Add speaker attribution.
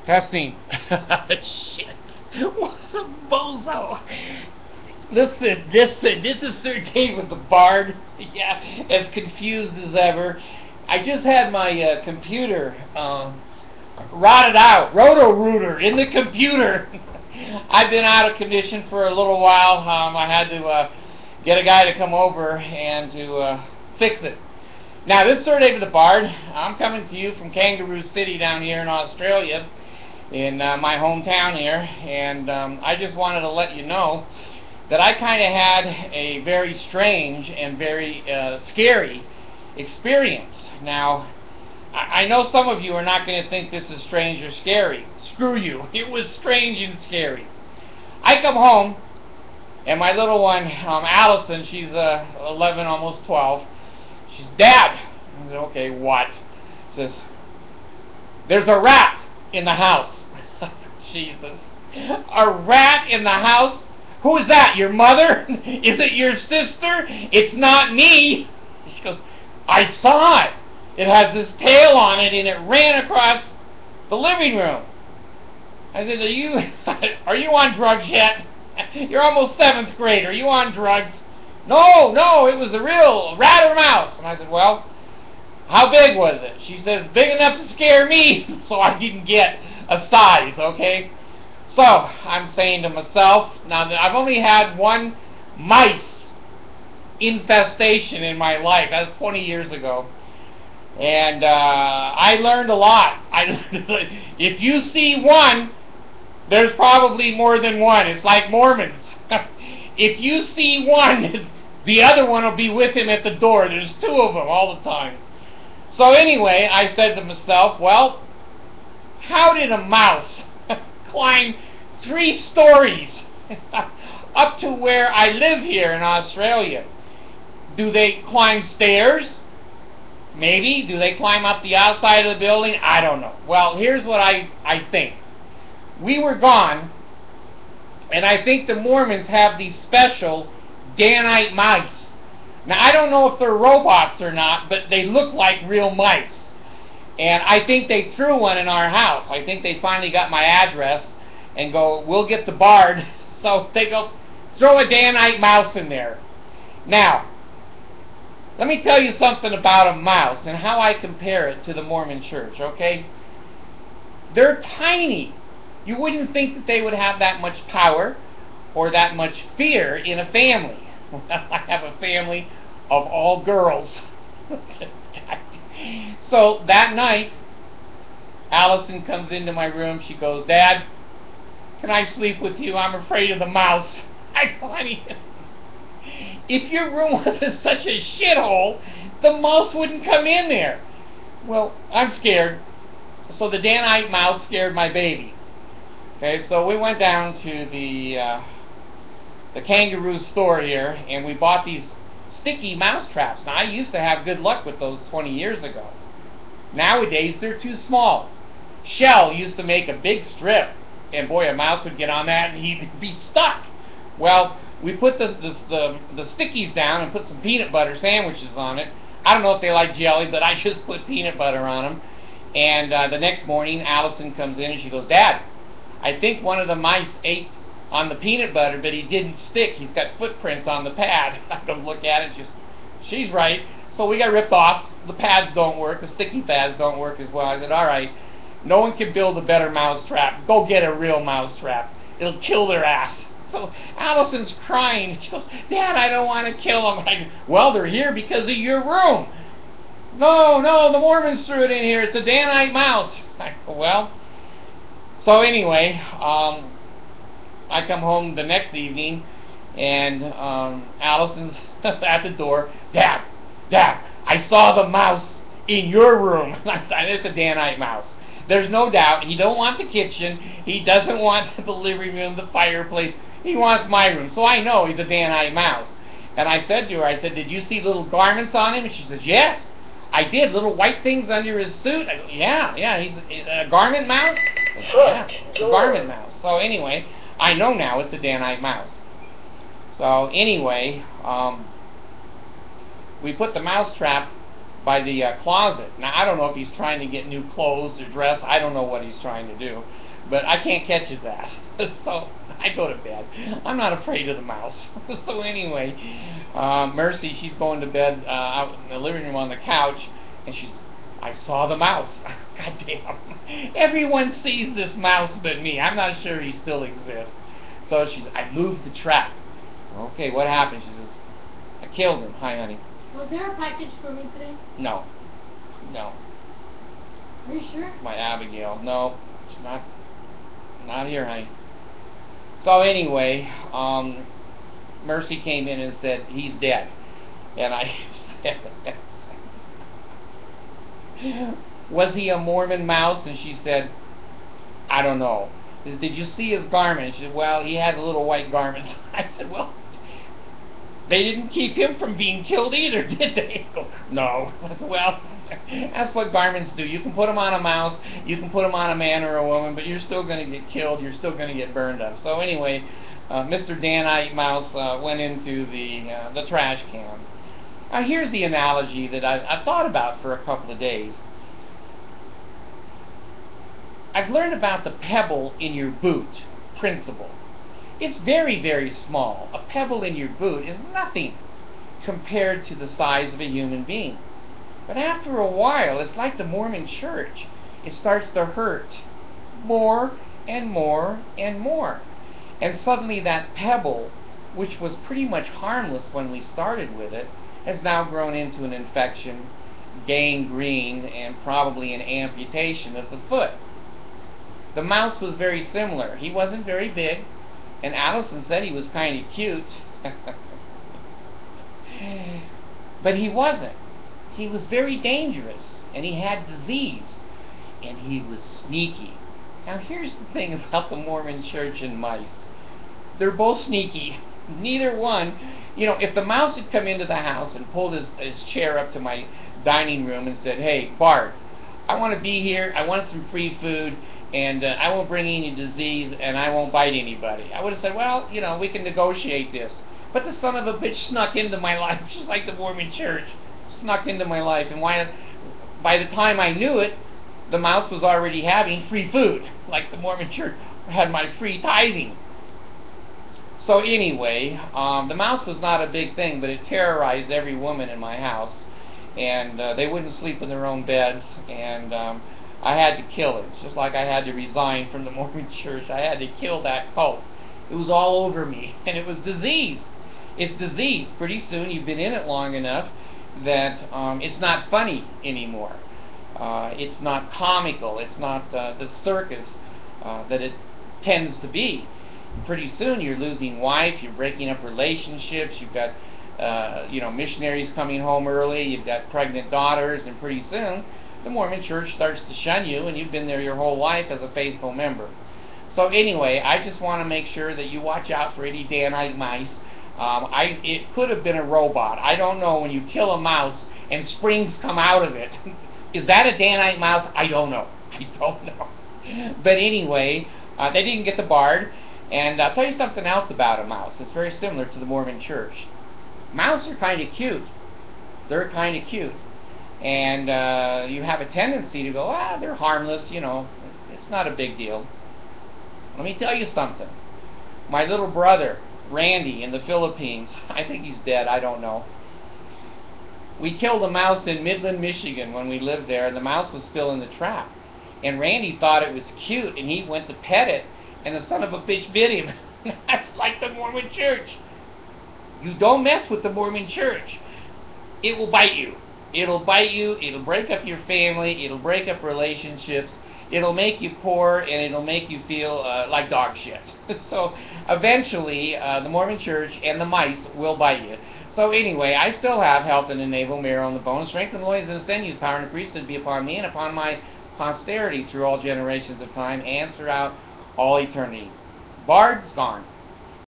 Speaker 1: Testing. Shit. What a bozo. Listen, this is Sir David the Bard. Yeah, as confused as ever. I just had my computer rotted out. Roto-rooter in the computer. I've been out of condition for a little while. I had to get a guy to come over and to fix it. Now, this is Sir David the Bard. I'm coming to you from Kangaroo City down here in Australia, in my hometown here, and I just wanted to let you know that I kind of had a very strange and very scary experience. Now, I know some of you are not going to think this is strange or scary. Screw you. It was strange and scary. I come home, and my little one, Allison, she's 11, almost 12. She's, Dad. I said, okay, what? She says, there's a rat in the house. Jesus. A rat in the house? Who is that? Your mother? Is it your sister? It's not me. She goes, I saw it. It has this tail on it, and it ran across the living room. I said, are you on drugs yet? You're almost 7th grade. Are you on drugs? No, it was a real rat or mouse. And I said, well, how big was it? She says, big enough to scare me, so I didn't get a size, okay? So, I'm saying to myself, now that I've only had one mice infestation in my life. That was 20 years ago. And I learned a lot. If you see one, there's probably more than one. It's like Mormons. If you see one, the other one will be with him at the door. There's 2 of them all the time. So anyway, I said to myself, well, how did a mouse climb 3 stories up to where I live here in Australia? Do they climb stairs? Maybe. Do they climb up the outside of the building? I don't know. Well, here's what I think. We were gone, and I think the Mormons have these special Danite mice. Now, I don't know if they're robots or not, but they look like real mice. And I think they threw one in our house. I think they finally got my address and go, we'll get the Bard. So they go, throw a Danite mouse in there. Now, let me tell you something about a mouse and how I compare it to the Mormon church, okay? They're tiny. You wouldn't think that they would have that much power or that much fear in a family. Well, I have a family of all girls. So that night, Allison comes into my room. She goes, Dad, can I sleep with you? I'm afraid of the mouse. I go, honey, if your room wasn't such a shithole, the mouse wouldn't come in there. Well, I'm scared. So the Danite mouse scared my baby. Okay, so we went down to the Kangaroo store here, and we bought these sticky mouse traps. Now, I used to have good luck with those 20 years ago. Nowadays, they're too small. Shell used to make a big strip, and boy, a mouse would get on that and he'd be stuck. Well, we put the stickies down and put some peanut butter sandwiches on it. I don't know if they like jelly, but I just put peanut butter on them. And the next morning, Allison comes in and she goes, Dad, I think one of the mice ate on the peanut butter, but he didn't stick. He's got footprints on the pad. I don't look at it. She's right. So we got ripped off. The pads don't work. The sticky pads don't work as well. I said, all right, no one can build a better mouse trap. Go get a real mouse trap. It'll kill their ass. So Allison's crying. She goes, Dad, I don't want to kill them. I go, well, they're here because of your room. No, the Mormons threw it in here. It's a Danite mouse. I go, well. So anyway, I come home the next evening, and Allison's at the door. Dad, I saw the mouse in your room. It's a Danite mouse. There's no doubt. He don't want the kitchen. He doesn't want the living room, the fireplace. He wants my room. So I know he's a Danite mouse. And I said to her, I said, did you see little garments on him? And she says, yes, I did. Little white things under his suit. I go, yeah, he's a garment mouse? Yeah, a garment mouse. So anyway, I know now it's a Danite mouse. So anyway, we put the mouse trap by the closet. Now, I don't know if he's trying to get new clothes or dress. I don't know what he's trying to do. But I can't catch his ass. So I go to bed. I'm not afraid of the mouse. So anyway, Mercy, she's going to bed out in the living room on the couch, and I saw the mouse. God damn. Everyone sees this mouse but me. I'm not sure he still exists. So I moved the trap. Okay, what happened? She says, I killed him. Hi, honey.
Speaker 2: Was there a package for me today?
Speaker 1: No. No.
Speaker 2: Are you sure?
Speaker 1: My Abigail. No, she's not here, honey. So anyway, Mercy came in and said, he's dead. And I said, was he a Mormon mouse? And she said, I don't know. I said, did you see his garments? She said, well, he had little white garments. I said, well, they didn't keep him from being killed either, did they? No. Well, that's what garments do. You can put them on a mouse, you can put them on a man or a woman, but you're still going to get killed, you're still going to get burned up. So anyway, Mr. Danite Mouse went into the trash can. Now here's the analogy that I've thought about for a couple of days. I've learned about the pebble in your boot principle. It's very, very small. A pebble in your boot is nothing compared to the size of a human being. But after a while, it's like the Mormon church. It starts to hurt more and more and more. And suddenly that pebble, which was pretty much harmless when we started with it, has now grown into an infection, gangrene, and probably an amputation of the foot. The mouse was very similar. He wasn't very big, and Allison said he was kind of cute. But he wasn't. He was very dangerous, and he had disease, and he was sneaky. Now here's the thing about the Mormon church and mice. They're both sneaky. Neither one, if the mouse had come into the house and pulled his chair up to my dining room and said, hey, Bart, I want to be here, I want some free food, and I won't bring any disease, and I won't bite anybody, I would have said, well, we can negotiate this. But the son of a bitch snuck into my life, just like the Mormon church snuck into my life, and by the time I knew it, the mouse was already having free food, like the Mormon church had my free tithing. So anyway, the mouse was not a big thing, but it terrorized every woman in my house, and they wouldn't sleep in their own beds, and I had to kill it, just like I had to resign from the Mormon church. I had to kill that cult. It was all over me, and it was disease. It's disease. Pretty soon, you've been in it long enough that it's not funny anymore. It's not comical. It's not the circus that it tends to be. Pretty soon you're losing wife, you're breaking up relationships, you've got missionaries coming home early, you've got pregnant daughters, and pretty soon the Mormon church starts to shun you, and you've been there your whole life as a faithful member. So anyway, I just want to make sure that you watch out for any Danite mice. It could have been a robot. I don't know. When you kill a mouse and springs come out of it, is that a Danite mouse? I don't know. I don't know. But anyway, they didn't get the bard. And I'll tell you something else about a mouse. It's very similar to the Mormon church. Mouse are kind of cute. They're kind of cute. And you have a tendency to go, they're harmless, it's not a big deal. Let me tell you something. My little brother, Randy, in the Philippines, I think he's dead, I don't know. We killed a mouse in Midland, Michigan when we lived there, and the mouse was still in the trap. And Randy thought it was cute, and he went to pet it, and the son of a bitch bit him. That's like the Mormon church. You don't mess with the Mormon church. It will bite you. It'll bite you, it'll break up your family, it'll break up relationships, it'll make you poor, and it'll make you feel like dog shit. So eventually, the Mormon church and the mice will bite you. So anyway, I still have health in the navel, marrow in the bones, strength in the loins and the sinews, power in the priesthood be upon me and upon my posterity through all generations of time and throughout all eternity. Bard's gone.